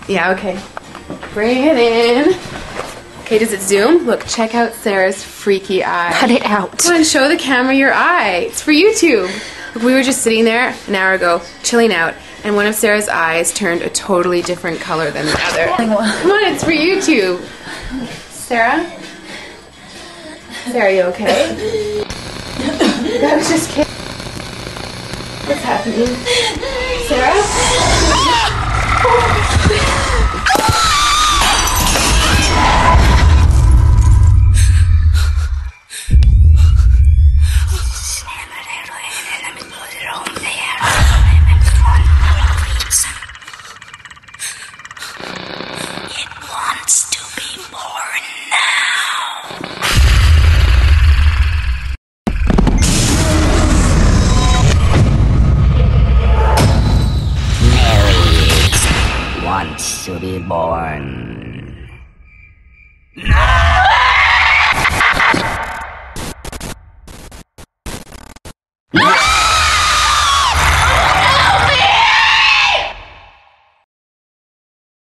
Yeah, okay. Bring it in. Okay, does it zoom? Look, check out Sarah's freaky eye. Cut it out. Come on, show the camera your eye. It's for YouTube. Look, we were just sitting there an hour ago, chilling out, and one of Sarah's eyes turned a totally different color than the other. Come on, it's for YouTube. Sarah? Sarah, you okay? I was just kidding. What's happening? Sarah? It wants to be born now. Mary wants to be born